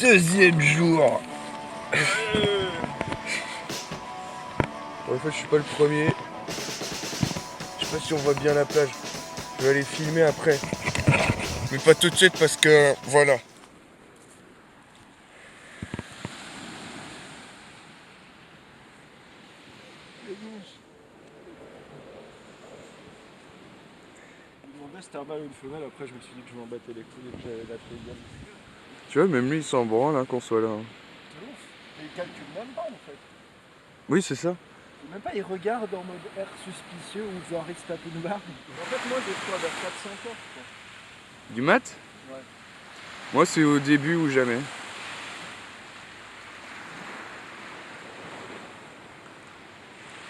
Deuxième jour. Bon, en fait, je suis pas le premier. Je sais pas si on voit bien la plage. Je vais aller filmer après. Mais pas tout de suite parce que voilà. Je me demandais si c'était un mâle ou une femelle, après je me suis dit que je m'embêtais les couilles et que j'allais l'appeler Yann. Tu vois, même lui, il s'en branle hein, qu'on soit là. C'est ouf. Et il calcule même pas en fait. Oui, c'est ça. Et même pas, il regarde en mode air suspicieux ou genre il se tape une barre. En fait, moi j'ai quoi vers 4-5 heures, je crois. Du mat? Ouais. Moi, c'est au début ou jamais.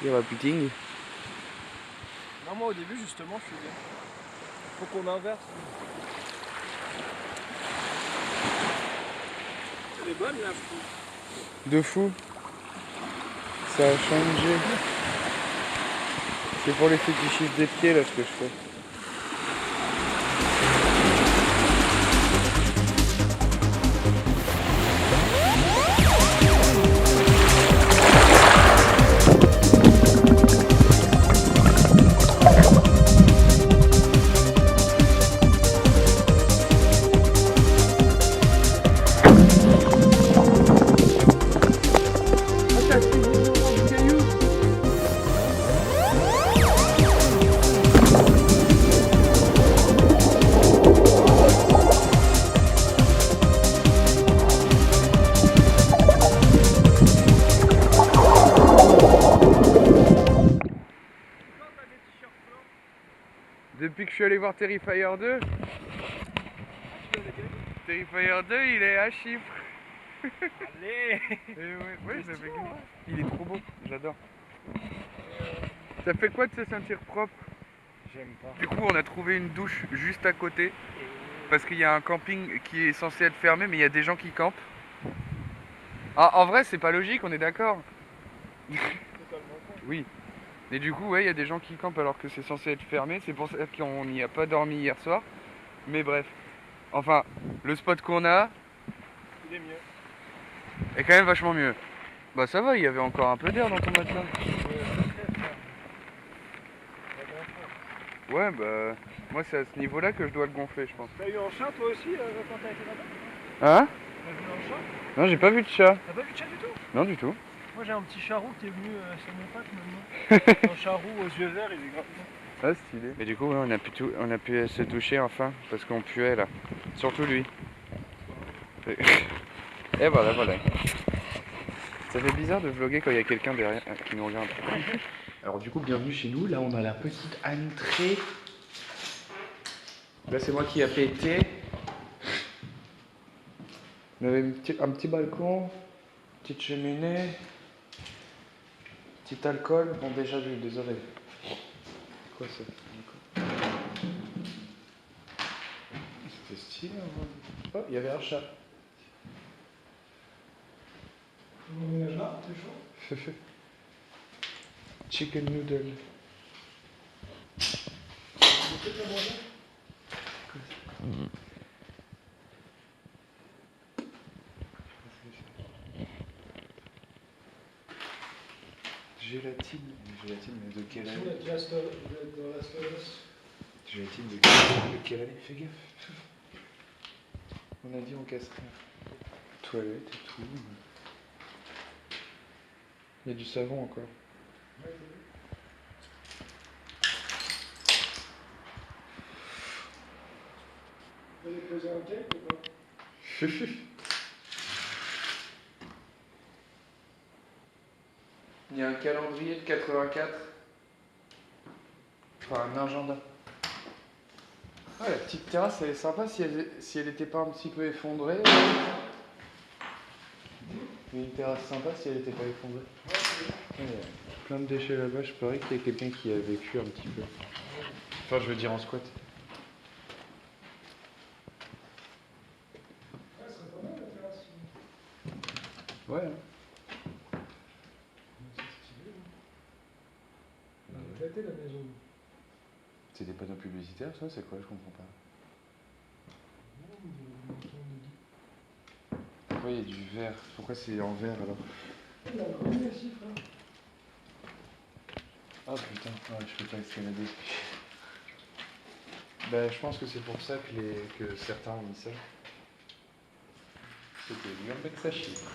Il y aura pudding. Non, moi au début, justement, je faisais. Faut qu'on inverse. Elle est bonne la fou. De fou. Ça a changé. C'est pour les fétichistes des pieds là ce que je fais. Depuis que je suis allé voir Terrifier 2, Terrifier 2 il est à chiffres. Allez. Ouais, je l'avais vu. Il est trop beau, j'adore. Ça fait quoi de se sentir propre? J'aime pas. Du coup on a trouvé une douche juste à côté. Parce qu'il y a un camping qui est censé être fermé mais il y a des gens qui campent. Ah, en vrai c'est pas logique, on est d'accord. Totalement con. Oui. Mais du coup ouais il y a des gens qui campent alors que c'est censé être fermé. C'est pour ça qu'on n'y a pas dormi hier soir. Mais bref. Enfin, le spot qu'on a Il est mieux. est quand même vachement mieux. Bah ça va, il y avait encore un peu d'air dans ton matelas. Ouais bah moi c'est à ce niveau là que je dois le gonfler je pense. T'as eu un chat toi aussi quand t'as été là-bas? Hein? T'as vu un chat? Non j'ai pas vu de chat. T'as pas vu de chat du tout? Non du tout. Moi j'ai un petit charroux qui est venu sur mon pack maintenant. Un charroux aux yeux verts, il est grave bien. Ah stylé. Et du coup ouais, on a pu se doucher enfin parce qu'on puait là. Surtout lui. Et voilà voilà. Ça fait bizarre de vlogger quand il y a quelqu'un derrière qui nous regarde. Alors du coup bienvenue chez nous, là on a la petite entrée. Là c'est moi qui a pété. On avait un petit balcon, petite cheminée, petit alcool. Bon déjà j'ai désolé. C'est quoi ça? C'était stylé hein. Oh, il y avait un chat. On est là, t'es chaud? Chicken noodle. Gélatine. Gélatine mais de quelle année? Gélatine de quelle année? Fais gaffe. On a dit on casserait. Toilette et tout. Il y a du savon encore. Vous allez poser un cake ou pas? Il y a un calendrier de 84. Enfin un agenda. Ah, la petite terrasse elle est sympa si elle était pas un petit peu effondrée. Une terrasse sympa si elle était pas effondrée. Il y a plein de déchets là-bas, je parie qu'il y a quelqu'un qui a vécu un petit peu. Enfin je veux dire en squat. Ouais, ça serait pas mal la terrasse. Ouais. C'est stylé. On a éclaté la maison. C'est des panneaux publicitaires ça? C'est quoi? Je comprends pas. Non, mais on entend des- Pourquoi il y a du vert? Pourquoi c'est en vert alors? Oh putain, ouais, je peux pas escalader. Bah, je pense que c'est pour ça que certains ont mis ça. C'était mieux que ça chiffre.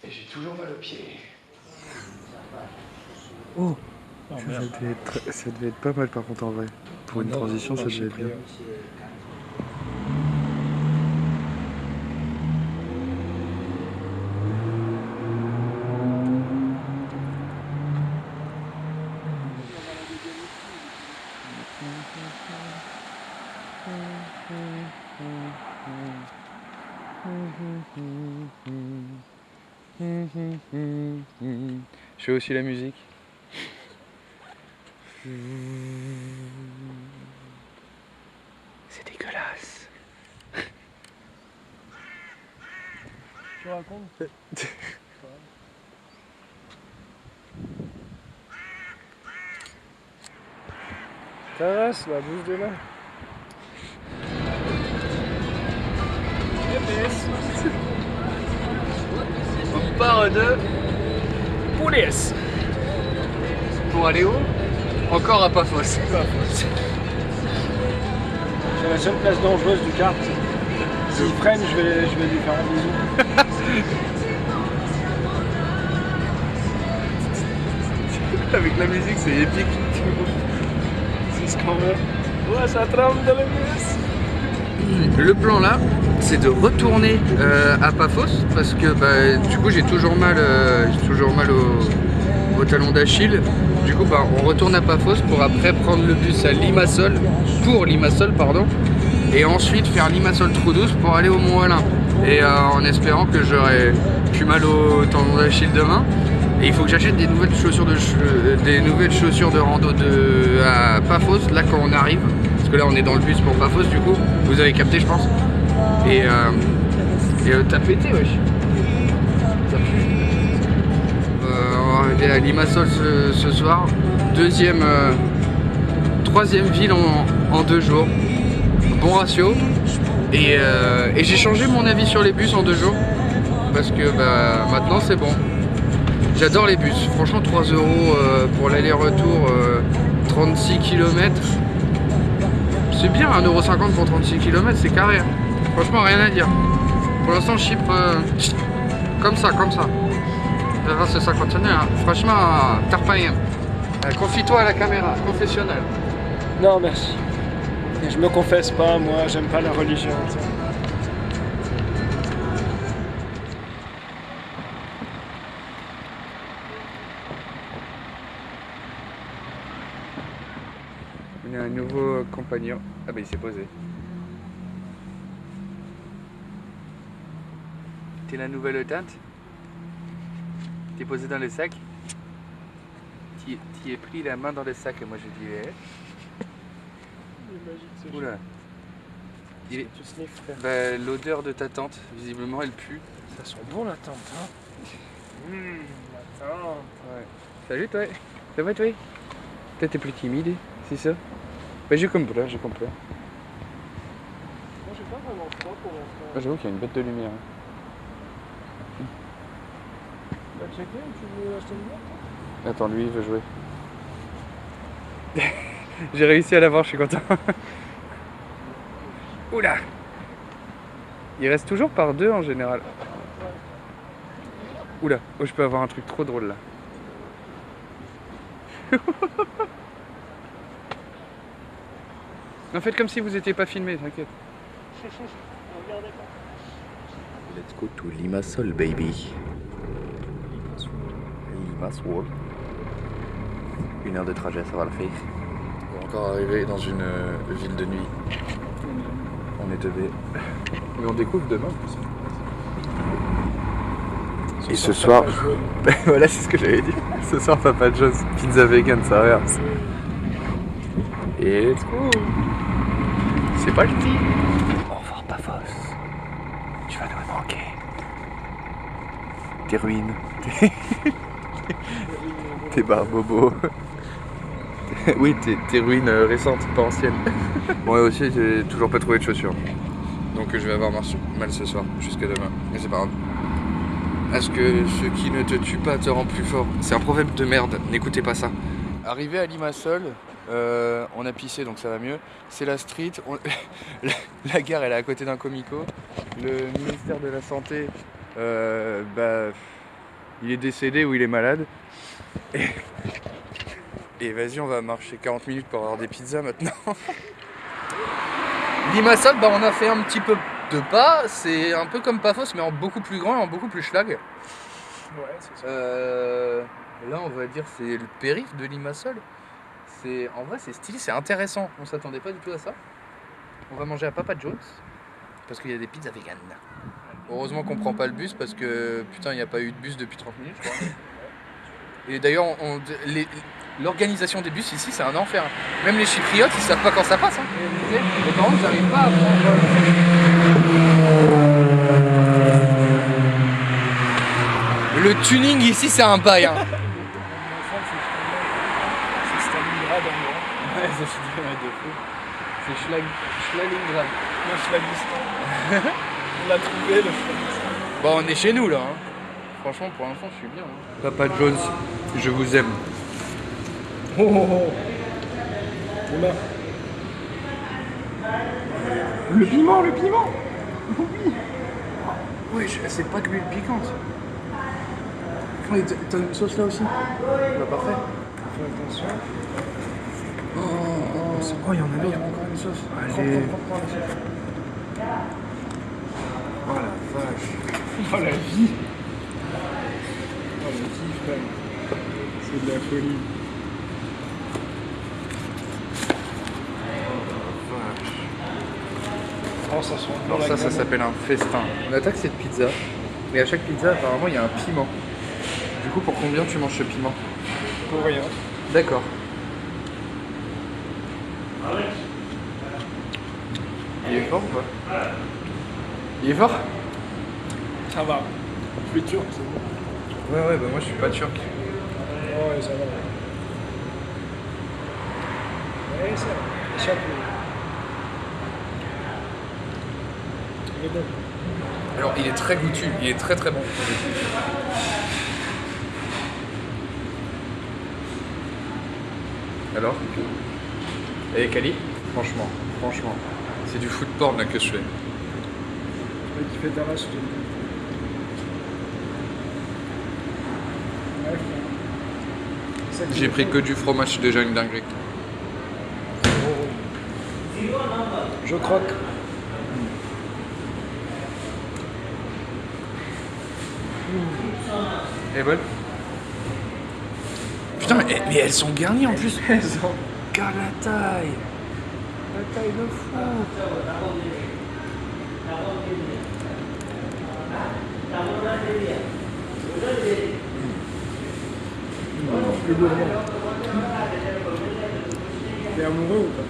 Et j'ai toujours mal aux pieds. Oh, ça devait être pas mal par contre en vrai. Pour une transition, ça devait être bien. Je fais aussi la musique. C'est dégueulasse. Tu racontes? Caresse la bouche de là. On part de Poulies. Pour aller où? Encore à Paphos. C'est la seule place dangereuse du kart. S'il freine, je vais lui faire un bisou. Avec la musique, c'est épique. C'est ce qu'on veut. Ouais, ça tremble dans les muscles. Le plan là, c'est de retourner à Paphos parce que bah, du coup j'ai toujours mal au talon d'Achille. Du coup bah, on retourne à Paphos pour après prendre le bus à Limassol, et ensuite faire Limassol-Trou-Douce pour aller au Mont-Olympe. Et en espérant que j'aurai plus mal au talon d'Achille demain. Et il faut que j'achète des nouvelles chaussures de rando à Paphos, là quand on arrive. Parce que là on est dans le bus pour Paphos du coup, vous avez capté je pense. Et t'as pété wesh. On va arriver à Limassol ce soir. Troisième ville en 2 jours. Bon ratio. Et j'ai changé mon avis sur les bus en 2 jours. Parce que bah, maintenant c'est bon. J'adore les bus, franchement 3 € pour l'aller-retour 36 km. C'est bien, 1,50 € pour 36 km, c'est carré. Franchement rien à dire. Pour l'instant Chypre, comme ça. Verra c'est ça continue, hein. Franchement, t'as pas rien. Confie-toi à la caméra, confessionnal. Non, merci. Et je me confesse pas, moi, j'aime pas la religion. Ça. On a un nouveau compagnon. Ah bah il s'est posé. T'es la nouvelle teinte? T'es posé dans le sac? T'y es pris la main dans le sac et moi je dis Il est magique ce oula. Il est... Tu sniffes, frère. Bah, l'odeur de ta tante, visiblement elle pue. Ça sent bon la tente, hein. La tente. Ouais. Salut toi. Ça va toi? Toi t'es plus timide, c'est ça? Bah je comprends. Moi j'ai pas vraiment froid pour l'instant. J'avoue qu'il y a une bête de lumière. Bah checker, tu veux acheter une bière toi? Attends, lui il veut jouer. J'ai réussi à l'avoir, je suis content. Oula! Il reste toujours par 2 en général. Oula, oh, je peux avoir un truc trop drôle là. En fait, comme si vous étiez pas filmé, t'inquiète. Regardez pas. Let's go to Limassol, baby. Limassol. 1 heure de trajet, ça va le faire. On va encore arriver dans une ville de nuit. On est teubé. Mais on découvre demain. Et ce soir, voilà, c'est ce que j'avais dit. Ce soir, Papa John's, pizza vegan, ça revient. Et let's go. C'est parti. Au revoir, Paphos. Tu vas nous manquer. Tes ruines. Tes barbobos. Oui, tes ruines récentes, pas anciennes. Moi aussi, j'ai toujours pas trouvé de chaussures. Donc je vais avoir mal ce soir, jusqu'à demain. Mais c'est pas grave. Est-ce que ce qui ne te tue pas te rend plus fort? C'est un proverbe de merde, n'écoutez pas ça. Arrivé à Limassol, on a pissé donc ça va mieux. C'est la street, la gare elle est à côté d'un comico. Le ministère de la Santé, il est décédé ou il est malade. Et vas-y, on va marcher 40 minutes pour avoir des pizzas maintenant. Limassol, on a fait un petit peu de pas. C'est un peu comme Paphos, mais en beaucoup plus grand et en beaucoup plus schlag. Ouais, c'est ça. Là, on va dire c'est le périph' de Limassol. En vrai, c'est stylé, c'est intéressant. On s'attendait pas du tout à ça. On va manger à Papa John's parce qu'il y a des pizzas vegan. Heureusement qu'on prend pas le bus parce que putain, il n'y a pas eu de bus depuis 30 minutes, je crois. Et d'ailleurs, l'organisation des bus ici, c'est un enfer. Même les chypriotes, ils savent pas quand ça passe. Hein. Et par contre, j'arrive pas à prendre. Le tuning ici, c'est un bail. Hein. C'est Stalingrad en gros. Ouais, c'est de fou. C'est Stalingrad. Le Schlagistan. On l'a trouvé, le Schlagistan. Bon, on est chez nous là. Hein. Franchement, pour l'instant, je suis bien. Hein. Papa John's, je vous aime. Oh oh oh. Voilà. Le piment, le piment. Oui. Oui, c'est pas de l'huile piquante. T'as une sauce là aussi? Bah parfait. Fais attention. Oh, il y en a d'autres. Encore une sauce. Allez. Oh la vache. Oh la vie. Oh la vie, frère. C'est de la folie. Oh, ça sent bon. Alors ça s'appelle un festin. On attaque cette pizza. Mais à chaque pizza, apparemment, il y a un piment. Du coup, pour combien tu manges ce piment? Pour rien. D'accord. Il est fort ou pas? Il est fort? Ça va. Je suis turc, c'est bon. Ouais, bah moi je suis pas turc. Ouais, ça va. Ouais, ça va. Chaque il est bon. Alors il est très goûtu, il est très très bon. Alors? Et Kali? Franchement, c'est du food porn là que je fais. Ouais, qui fait ta race, je te dis. Ouais, c'est ça qui J'ai est pris bon. que du fromage, c'est déjà une dinguerie. Je croque. Elle est bonne? Putain, mais elles sont garnies en plus. Elles ont Regarde la taille. La taille de fou. plus gourmand. T'es amoureux ou pas?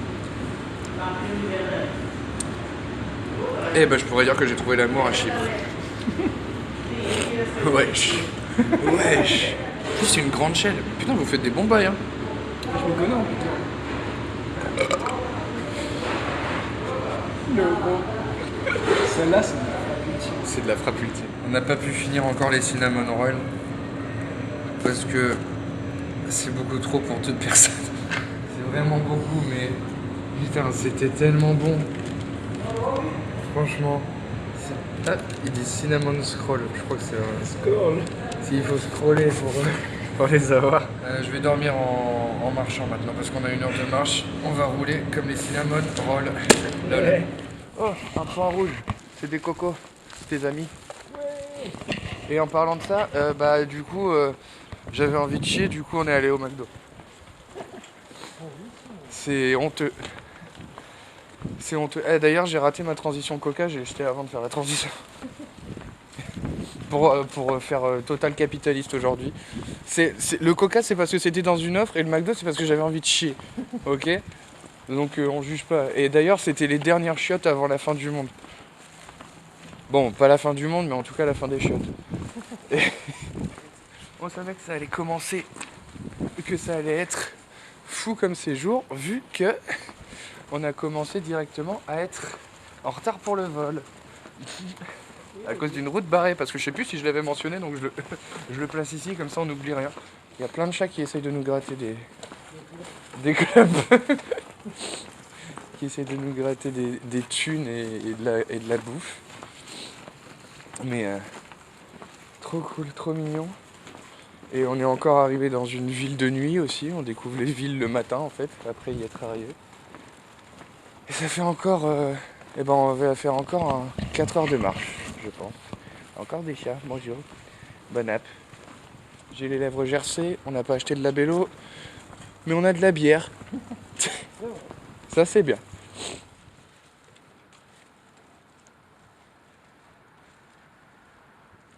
Eh ben je pourrais dire que j'ai trouvé l'amour à Chypre. Wesh. Wesh. En plus, c'est une grande chaîne. Putain, vous faites des bons bails, hein. Je me connais en putain. Le gros. Celle-là, c'est de la frappe ultime. C'est de la frappe ultime. On n'a pas pu finir encore les cinnamon rolls parce que c'est beaucoup trop pour 2 personnes. C'est vraiment beaucoup, mais putain, c'était tellement bon. Franchement. Ah, il dit cinnamon scroll. Je crois que c'est un. Scroll. S'il faut scroller pour les avoir. Je vais dormir en marchant maintenant parce qu'on a 1 heure de marche. On va rouler comme les cinnamon rolls. Ouais. Oh, un point rouge. C'est des cocos, tes amis. Ouais. Et en parlant de ça, du coup, j'avais envie de chier, du coup on est allé au McDo. C'est honteux. C'est honteux. D'ailleurs, j'ai raté ma transition Coca, j'ai jeté avant de faire la transition. pour faire total capitaliste aujourd'hui. Le Coca, c'est parce que c'était dans une offre, et le McDo, c'est parce que j'avais envie de chier. Ok? Donc on juge pas. Et d'ailleurs, c'était les dernières chiottes avant la fin du monde. Bon, pas la fin du monde, mais en tout cas la fin des chiottes. Et on savait que ça allait commencer, que ça allait être fou comme séjour, vu que on a commencé directement à être en retard pour le vol. À cause d'une route barrée, parce que je sais plus si je l'avais mentionné, donc je le place ici, comme ça on n'oublie rien. Il y a plein de chats qui essayent de nous gratter des clubs. Qui essayent de nous gratter des thunes et de la bouffe. Mais trop cool, trop mignon. Et on est encore arrivé dans une ville de nuit aussi, on découvre les villes le matin en fait, après y être arrivé. Et ça fait encore, on va faire encore 4 heures de marche, je pense. Encore des chats, bonjour, bon app. J'ai les lèvres gercées, on n'a pas acheté de labello, mais on a de la bière. Ça c'est bien.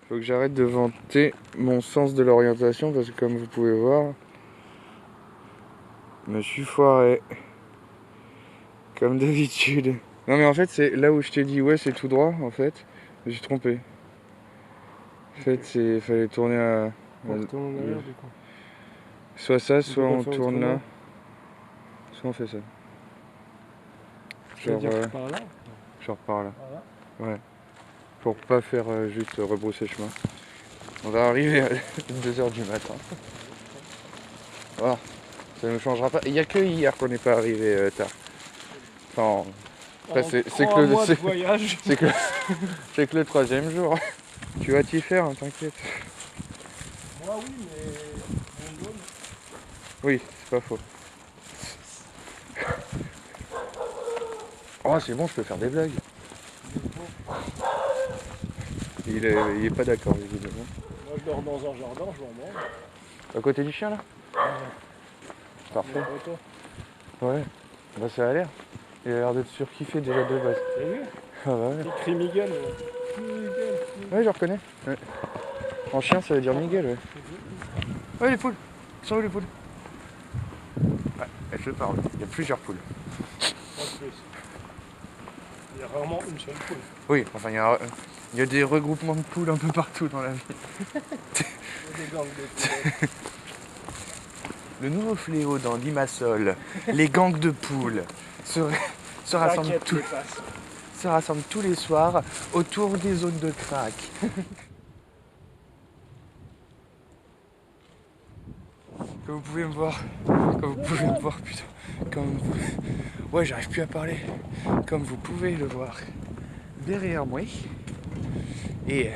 Faut que j'arrête de vanter mon sens de l'orientation parce que comme vous pouvez voir, je me suis foiré. Comme d'habitude. Non mais en fait c'est là où je t'ai dit ouais c'est tout droit en fait, je me suis trompé. En fait il fallait tourner à... On tourne en arrière du coup. Soit ça, soit on faire tourne là, autrement. soit on fait ça. Tu veux Genre, dire par là? genre par là. Voilà. Ouais. Pour pas faire juste rebrousser chemin. On va arriver à 2h du matin. Voilà. Ça ne nous changera pas. Il n'y a que hier qu'on n'est pas arrivé tard. Enfin, après, c'est que le voyage. c'est que le 3e jour. Tu vas t'y faire, hein, t'inquiète. Moi oui, mais mon gomme. Oui, c'est pas faux. Oh, c'est bon, je peux faire des blagues. Il est pas d'accord, évidemment. Moi je dors dans un jardin, je m'en branle. À côté du chien, là? Parfait. Ouais, bah ça a l'air. Il a l'air d'être surkiffé déjà de base. T'as vu? Ah bah ouais. Il crie Miguel. Ouais, je reconnais. Ouais. En chien, ça veut dire Miguel, ouais. Ouais, les poules. Ils sont où les poules? Ouais, je parle. Il y a plusieurs poules. Pas plus. Il y a rarement une seule poule. Oui, enfin, il y a des regroupements de poules un peu partout dans la vie. Il y a des gangs de poules. Le nouveau fléau dans Limassol, les gangs de poules se rassemblent tous les soirs autour des zones de crack. Comme vous pouvez me voir, putain, ouais, j'arrive plus à parler. Comme vous pouvez le voir derrière moi, et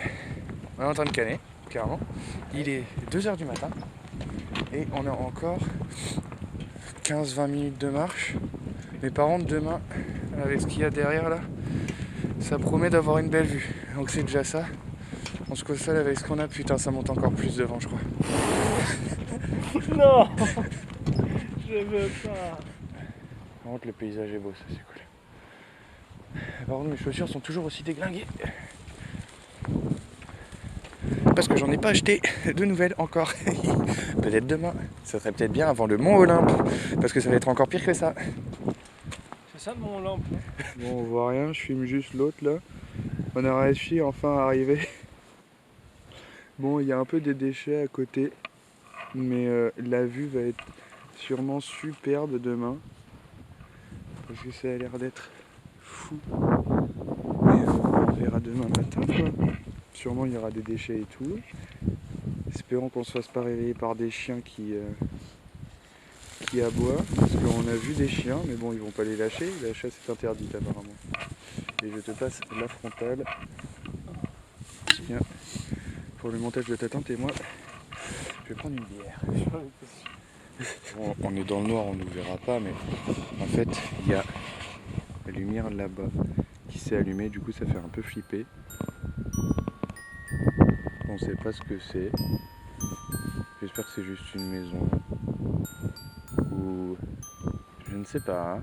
on est en train de canner, clairement. Il est 2h du matin et on a encore 15-20 minutes de marche. Mais par contre, demain, avec ce qu'il y a derrière là, ça promet d'avoir une belle vue. Donc c'est déjà ça. On se console avec ce qu'on a. Putain, ça monte encore plus devant, je crois. Non. Je veux pas. Par contre, le paysage est beau, ça c'est cool. Par contre, mes chaussures sont toujours aussi déglinguées. Parce que j'en ai pas acheté de nouvelles encore. Peut-être demain. Ça serait peut-être bien avant le Mont Olympe. Parce que ça va être encore pire que ça. C'est ça le Mont Olympe. Bon, on voit rien, je filme juste l'autre là. On a réussi enfin à arriver. Bon, il y a un peu des déchets à côté. Mais la vue va être sûrement superbe demain. Parce que ça a l'air d'être fou. Mais on verra demain matin quoi. Sûrement il y aura des déchets et tout. Espérons qu'on se fasse pas réveiller par des chiens qui aboient. Parce qu'on a vu des chiens, mais bon ils vont pas les lâcher. La chasse est interdite apparemment. Et je te passe la frontale. Tiens, pour le montage de ta tente et moi, je vais prendre une bière. Bon, on est dans le noir, on ne nous verra pas, mais en fait il y a la lumière là-bas qui s'est allumée, du coup ça fait un peu flipper. On sait pas ce que c'est. J'espère que c'est juste une maison. Ou je ne sais pas. Hein.